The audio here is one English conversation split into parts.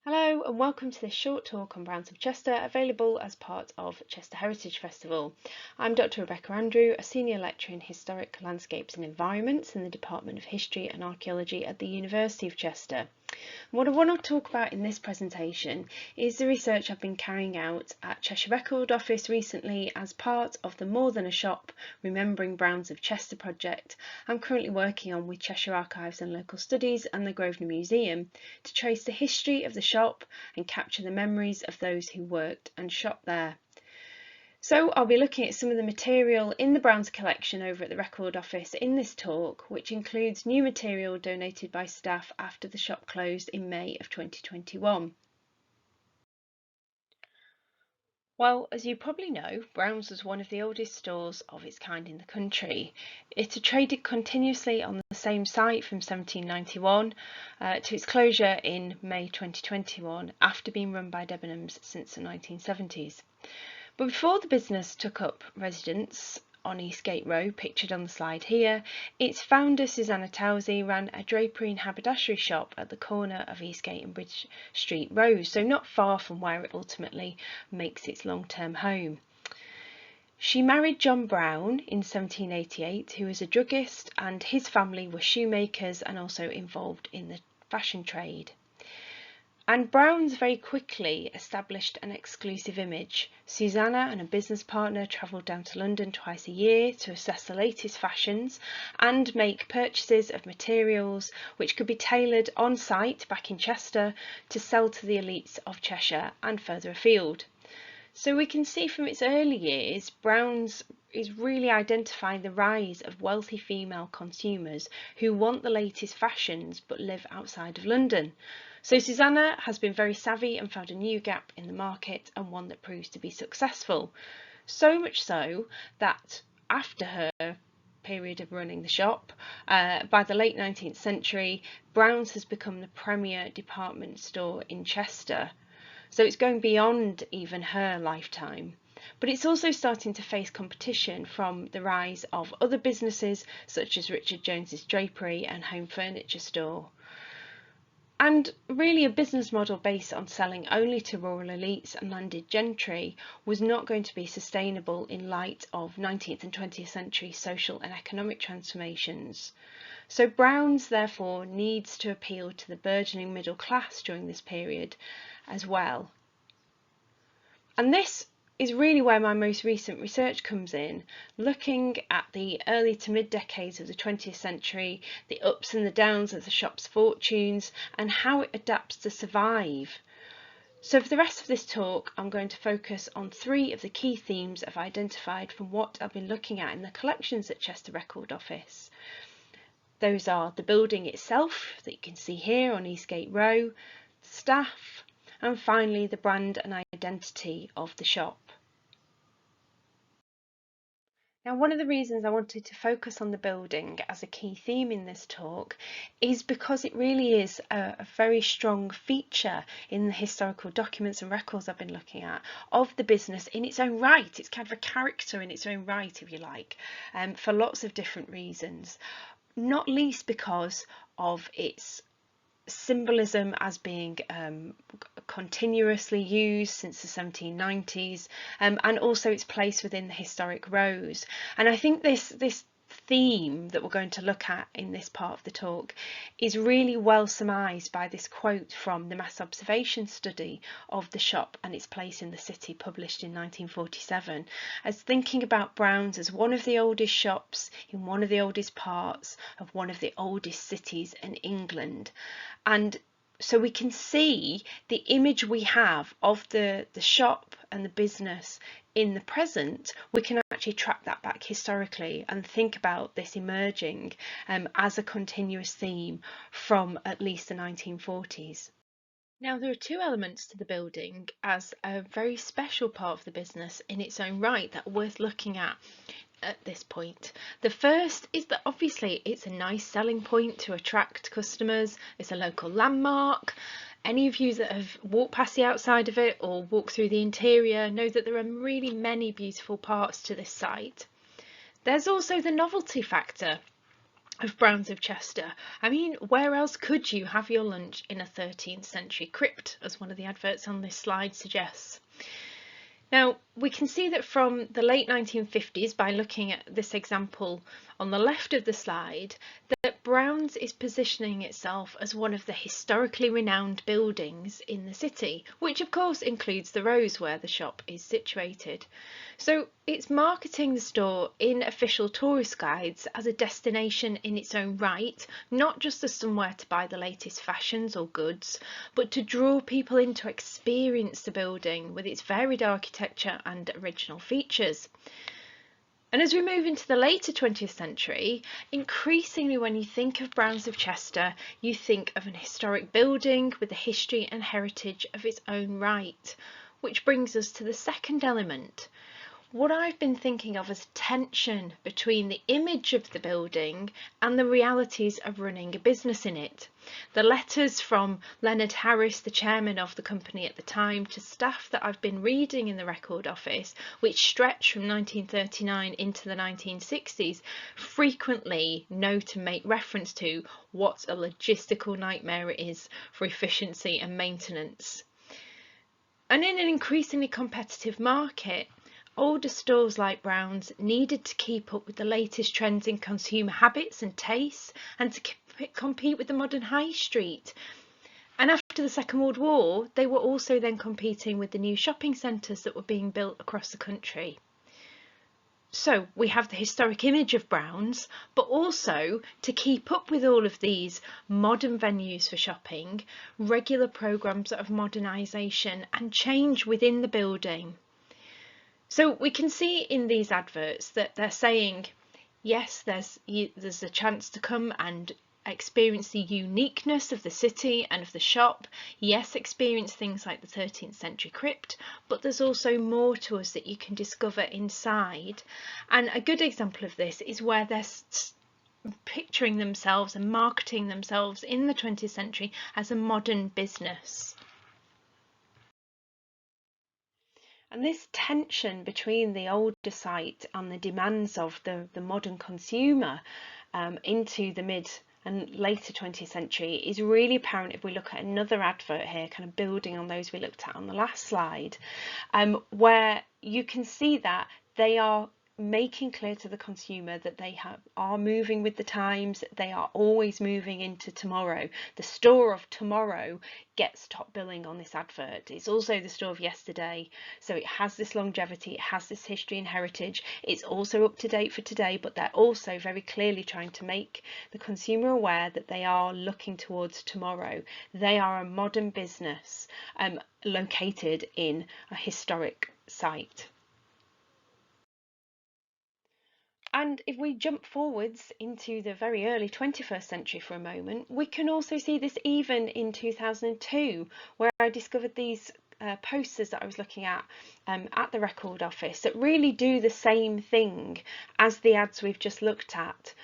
Hello and welcome to this short talk on Browns of Chester, available as part of Chester Heritage Festival. I'm Dr. Rebecca Andrew, a Senior Lecturer in Historic Landscapes and Environments in the Department of History and Archaeology at the University of Chester. What I want to talk about in this presentation is the research I've been carrying out at Cheshire Record Office recently as part of the More Than a Shop Remembering Browns of Chester project I'm currently working on with Cheshire Archives and Local Studies and the Grosvenor Museum to trace the history of the shop and capture the memories of those who worked and shopped there. So I'll be looking at some of the material in the Browns collection over at the Record Office in this talk, which includes new material donated by staff after the shop closed in May of 2021. Well, as you probably know, Browns was one of the oldest stores of its kind in the country. It had traded continuously on the same site from 1791 to its closure in May 2021 after being run by Debenhams since the 1970s. But before the business took up residence on Eastgate Row, pictured on the slide here, its founder Susanna Towsey ran a drapery and haberdashery shop at the corner of Eastgate and Bridge Street Rows, so not far from where it ultimately makes its long-term home. She married John Brown in 1788, who was a druggist, and his family were shoemakers and also involved in the fashion trade. And Browns very quickly established an exclusive image. Susanna and a business partner travelled down to London twice a year to assess the latest fashions and make purchases of materials which could be tailored on site back in Chester to sell to the elites of Cheshire and further afield. So we can see from its early years, Browns is really identifying the rise of wealthy female consumers who want the latest fashions but live outside of London. So Susanna has been very savvy and found a new gap in the market, and one that proves to be successful. So much so that after her period of running the shop, by the late 19th century, Browns has become the premier department store in Chester. So it's going beyond even her lifetime. But it's also starting to face competition from the rise of other businesses such as Richard Jones's Drapery and Home Furniture Store. And really a business model based on selling only to rural elites and landed gentry was not going to be sustainable in light of 19th and 20th century social and economic transformations. So Browns therefore needs to appeal to the burgeoning middle class during this period as well. And this is really where my most recent research comes in, looking at the early to mid decades of the 20th century, the ups and the downs of the shop's fortunes, and how it adapts to survive. So for the rest of this talk, I'm going to focus on three of the key themes I've identified from what I've been looking at in the collections at Chester Record Office. Those are the building itself that you can see here on Eastgate Row, staff, and finally the brand and identity of the shop. Now, one of the reasons I wanted to focus on the building as a key theme in this talk is because it really is a very strong feature in the historical documents and records I've been looking at of the business in its own right. It's kind of a character in its own right, if you like, for lots of different reasons, not least because of its symbolism as being continuously used since the 1790s, and also its place within the historic rows. And I think this theme that we're going to look at in this part of the talk is really well surmised by this quote from the mass observation study of the shop and its place in the city, published in 1947, as thinking about Browns as one of the oldest shops in one of the oldest parts of one of the oldest cities in England. And so we can see the image we have of the shop and the business in the present. We can actually track that back historically and think about this emerging as a continuous theme from at least the 1940s. Now, there are two elements to the building as a very special part of the business in its own right that are worth looking at this point. The first is that obviously it's a nice selling point to attract customers. It's a local landmark. Any of you that have walked past the outside of it or walked through the interior know that there are really many beautiful parts to this site. There's also the novelty factor. of Browns of Chester. I mean, where else could you have your lunch in a 13th century crypt, as one of the adverts on this slide suggests? Now, we can see that from the late 1950s, by looking at this example on the left of the slide, that Brown's is positioning itself as one of the historically renowned buildings in the city, which of course includes the rows where the shop is situated. So it's marketing the store in official tourist guides as a destination in its own right, not just as somewhere to buy the latest fashions or goods, but to draw people in to experience the building with its varied architecture and original features. And as we move into the later 20th century, increasingly when you think of Browns of Chester, you think of an historic building with a history and heritage of its own right, which brings us to the second element. What I've been thinking of as tension between the image of the building and the realities of running a business in it. The letters from Leonard Harris, the chairman of the company at the time, to staff that I've been reading in the record office, which stretch from 1939 into the 1960s, frequently note and make reference to what a logistical nightmare it is for efficiency and maintenance. And in an increasingly competitive market, older stores like Brown's needed to keep up with the latest trends in consumer habits and tastes and to compete with the modern high street. And after the Second World War, they were also then competing with the new shopping centres that were being built across the country. So we have the historic image of Brown's, but also to keep up with all of these modern venues for shopping, regular programmes of modernisation and change within the building. So we can see in these adverts that they're saying, yes, there's a chance to come and experience the uniqueness of the city and of the shop. Yes, experience things like the 13th century crypt, but there's also more to us that you can discover inside. And a good example of this is where they're picturing themselves and marketing themselves in the 20th century as a modern business. And this tension between the older site and the demands of the modern consumer into the mid and later 20th century is really apparent if we look at another advert here, kind of building on those we looked at on the last slide, where you can see that they are making clear to the consumer that they are moving with the times, they are always moving into tomorrow. The store of tomorrow gets top billing on this advert. It's also the store of yesterday, so it has this longevity, it has this history and heritage, it's also up to date for today, but they're also very clearly trying to make the consumer aware that they are looking towards tomorrow. They are a modern business located in a historic site. And if we jump forwards into the very early 21st century for a moment, we can also see this even in 2002, where I discovered these posters that I was looking at the record office that really do the same thing as the ads we've just looked at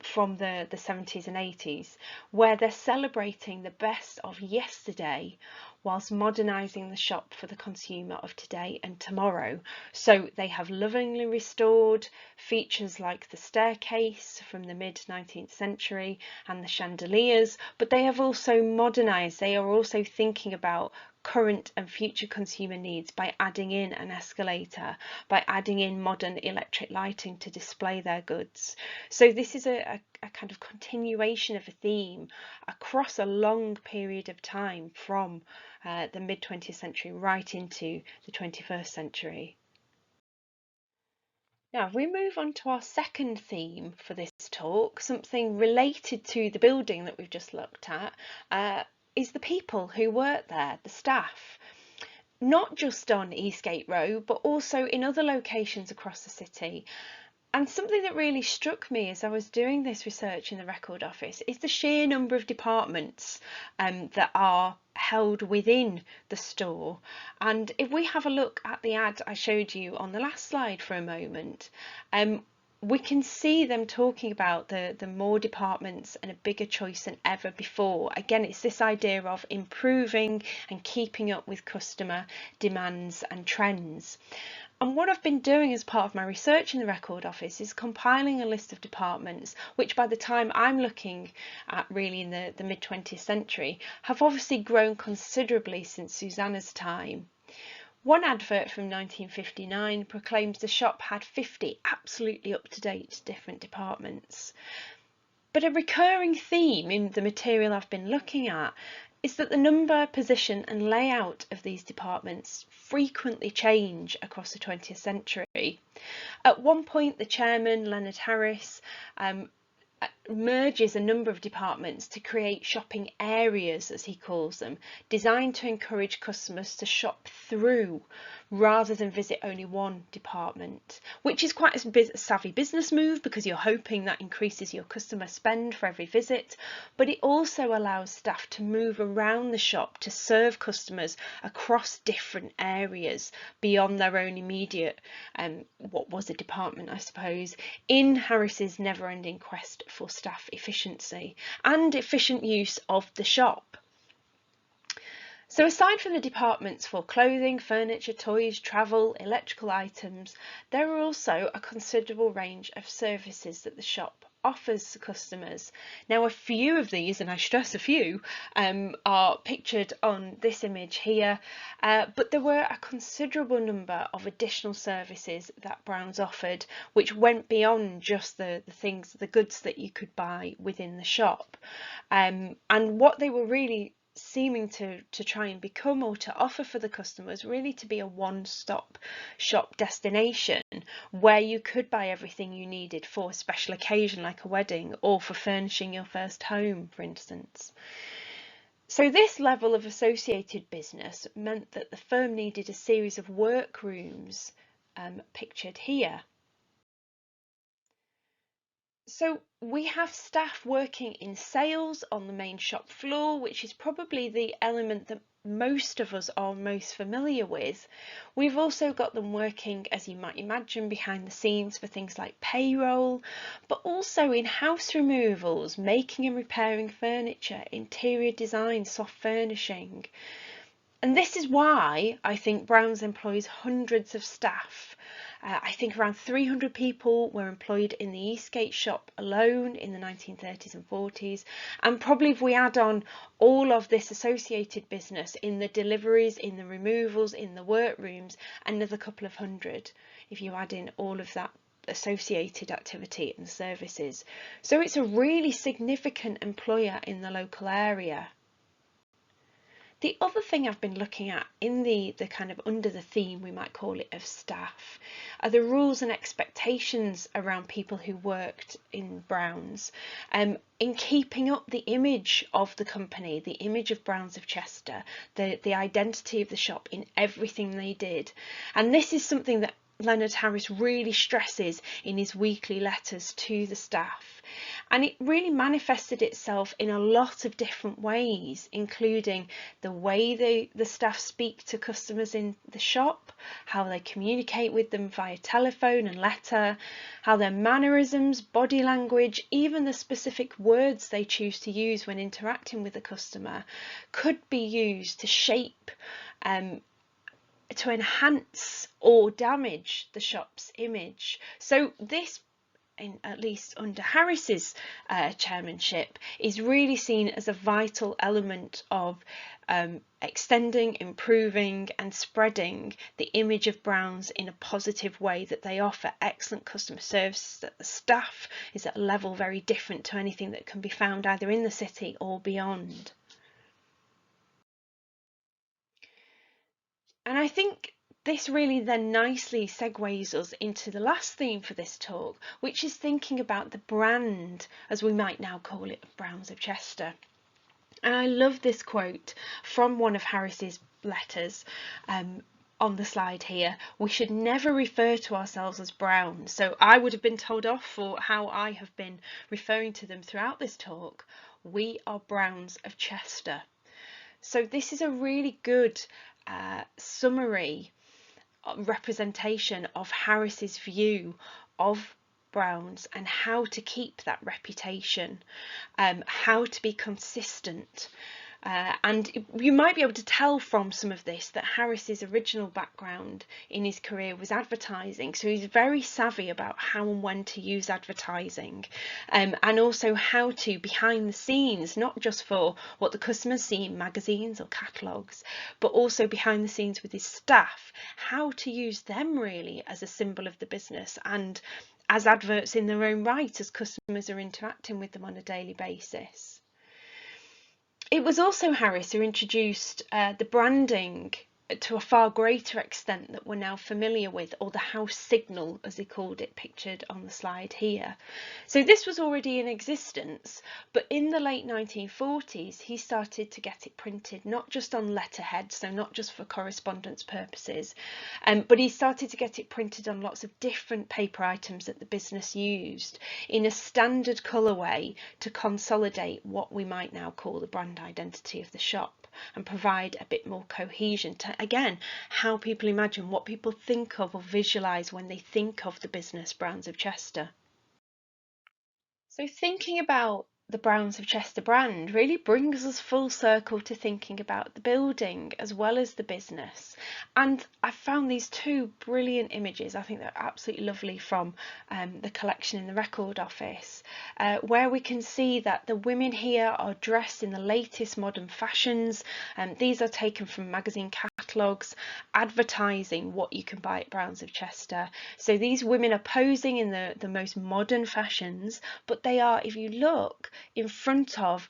from the 70s and 80s, where they're celebrating the best of yesterday whilst modernising the shop for the consumer of today and tomorrow. So they have lovingly restored features like the staircase from the mid 19th century and the chandeliers, but they have also modernised. They are also thinking about current and future consumer needs by adding in an escalator, by adding in modern electric lighting to display their goods. So this is a kind of continuation of a theme across a long period of time from the mid 20th century right into the 21st century. Now, if we move on to our second theme for this talk, something related to the building that we've just looked at, is the people who work there, the staff. Not just on Eastgate Row, but also in other locations across the city. And something that really struck me as I was doing this research in the record office is the sheer number of departments that are held within the store. And if we have a look at the ad I showed you on the last slide for a moment, we can see them talking about the more departments and a bigger choice than ever before. Again, it's this idea of improving and keeping up with customer demands and trends. And what I've been doing as part of my research in the Record Office is compiling a list of departments, which by the time I'm looking at really in the mid 20th century, have obviously grown considerably since Susanna's time. One advert from 1959 proclaims the shop had 50 absolutely up-to-date different departments. But a recurring theme in the material I've been looking at is that the number, position and layout of these departments frequently change across the 20th century. At one point, the chairman, Leonard Harris, merges a number of departments to create shopping areas, as he calls them, designed to encourage customers to shop through rather than visit only one department, which is quite a savvy business move because you're hoping that increases your customer spend for every visit, but it also allows staff to move around the shop to serve customers across different areas beyond their own immediate, what was a department, I suppose, in Harris's never-ending quest for staff efficiency and efficient use of the shop. So aside from the departments for clothing, furniture, toys, travel, electrical items, there are also a considerable range of services that the shop offers customers. Now a few of these, and I stress a few, are pictured on this image here, but there were a considerable number of additional services that Browns offered, which went beyond just the goods that you could buy within the shop. And what they were really seeming to try and become or to offer for the customers, really to be a one-stop shop destination where you could buy everything you needed for a special occasion like a wedding or for furnishing your first home, for instance. So this level of associated business meant that the firm needed a series of workrooms, pictured here. So we have staff working in sales on the main shop floor, which is probably the element that most of us are most familiar with. We've also got them working, as you might imagine, behind the scenes for things like payroll, but also in house removals, making and repairing furniture, interior design, soft furnishing. And this is why I think Browns employs hundreds of staff. I think around 300 people were employed in the Eastgate shop alone in the 1930s and 40s, and probably if we add on all of this associated business in the deliveries, in the removals, in the workrooms, another couple of hundred if you add in all of that associated activity and services. So it's a really significant employer in the local area. The other thing I've been looking at in the kind of under the theme, we might call it, of staff, are the rules and expectations around people who worked in Browns, in keeping up the image of the company, the image of Browns of Chester, the identity of the shop in everything they did. And this is something that Leonard Harris really stresses in his weekly letters to the staff, and it really manifested itself in a lot of different ways, including the way the staff speak to customers in the shop, how they communicate with them via telephone and letter, how their mannerisms, body language, even the specific words they choose to use when interacting with the customer could be used to shape to enhance or damage the shop's image. So this, at least under Harris's chairmanship, is really seen as a vital element of extending, improving and spreading the image of Browns in a positive way, that they offer excellent customer service, that the staff is at a level very different to anything that can be found either in the city or beyond. And I think this really then nicely segues us into the last theme for this talk, which is thinking about the brand, as we might now call it, of Browns of Chester. And I love this quote from one of Harris's letters on the slide here. We should never refer to ourselves as Browns. So I would have been told off for how I have been referring to them throughout this talk. We are Browns of Chester. So this is a really good summary representation of Harris's view of Browns and how to keep that reputation, how to be consistent, And you might be able to tell from some of this that Harris's original background in his career was advertising, so he's very savvy about how and when to use advertising, and also how to, behind the scenes, not just for what the customers see in magazines or catalogues, but also behind the scenes with his staff, how to use them really as a symbol of the business and as adverts in their own right as customers are interacting with them on a daily basis. It was also Harris who introduced the branding to a far greater extent that we're now familiar with, or the house signal as he called it, pictured on the slide here. So this was already in existence, but in the late 1940s he started to get it printed, not just on letterhead, so not just for correspondence purposes, but he started to get it printed on lots of different paper items that the business used in a standard colourway to consolidate what we might now call the brand identity of the shop and provide a bit more cohesion to, again, how people imagine, what people think of or visualise when they think of the business Browns of Chester. So thinking about the Browns of Chester brand really brings us full circle to thinking about the building as well as the business. And I found these two brilliant images, I think they're absolutely lovely, from the collection in the record office, where we can see that the women here are dressed in the latest modern fashions, and these are taken from magazine catalogues advertising what you can buy at Browns of Chester. So these women are posing in the most modern fashions, but they are, if you look, in front of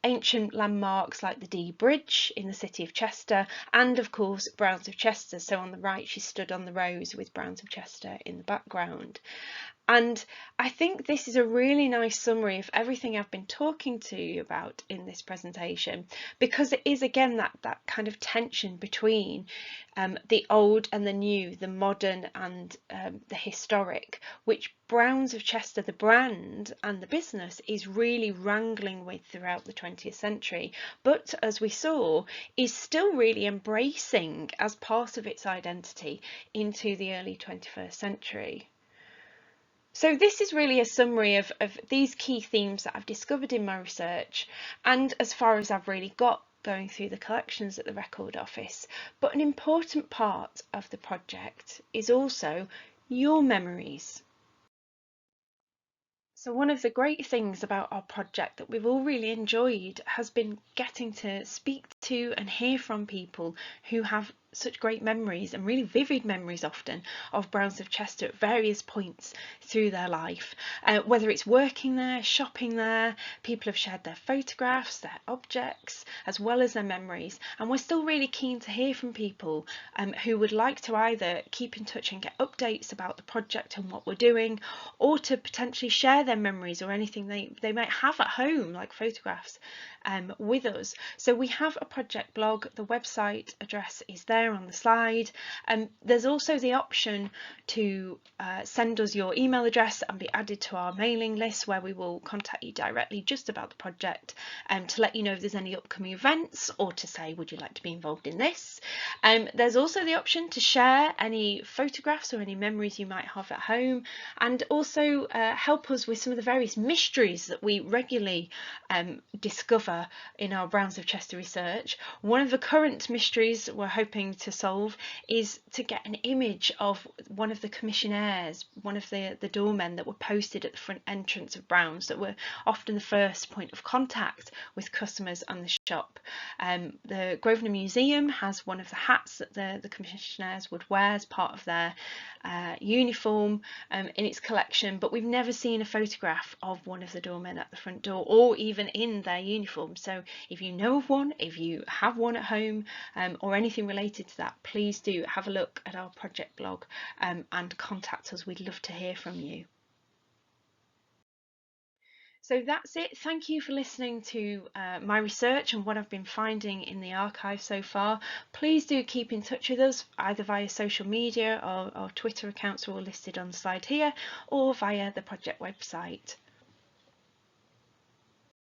ancient landmarks like the Dee Bridge in the city of Chester, and of course Browns of Chester. So on the right she stood on the rose with Browns of Chester in the background. And I think this is a really nice summary of everything I've been talking to you about in this presentation, because it is again that kind of tension between the old and the new, the modern and the historic, which Browns of Chester, the brand and the business, is really wrangling with throughout the 20th century, but as we saw, is still really embracing as part of its identity into the early 21st century. So this is really a summary of these key themes that I've discovered in my research, and as far as I've really got going through the collections at the record office. But an important part of the project is also your memories. So one of the great things about our project that we've all really enjoyed has been getting to speak to and hear from people who have such great memories, and really vivid memories often, of Browns of Chester at various points through their life. Whether it's working there, shopping there, people have shared their photographs, their objects, as well as their memories. And we're still really keen to hear from people who would like to either keep in touch and get updates about the project and what we're doing, or to potentially share their memories or anything they might have at home, like photographs, with us. So we have a project blog. The website address is there on the slide. There's also the option to send us your email address and be added to our mailing list, where we will contact you directly just about the project, to let you know if there's any upcoming events, or to say, would you like to be involved in this? There's also the option to share any photographs or any memories you might have at home, and also help us with some of the various mysteries that we regularly discover in our Browns of Chester research. One of the current mysteries we're hoping to solve is to get an image of one of the commissionaires, one of the doormen that were posted at the front entrance of Browns, that were often the first point of contact with customers and the shop. The Grosvenor Museum has one of the hats that the commissionaires would wear as part of their uniform in its collection, but we've never seen a photograph of one of the doormen at the front door, or even in their uniform. So if you know of one, if you have one at home, or anything related to that, please do have a look at our project blog and contact us. We'd love to hear from you. So that's it. Thank you for listening to my research and what I've been finding in the archive so far. Please do keep in touch with us, either via social media, or our Twitter accounts are all listed on the slide here, or via the project website.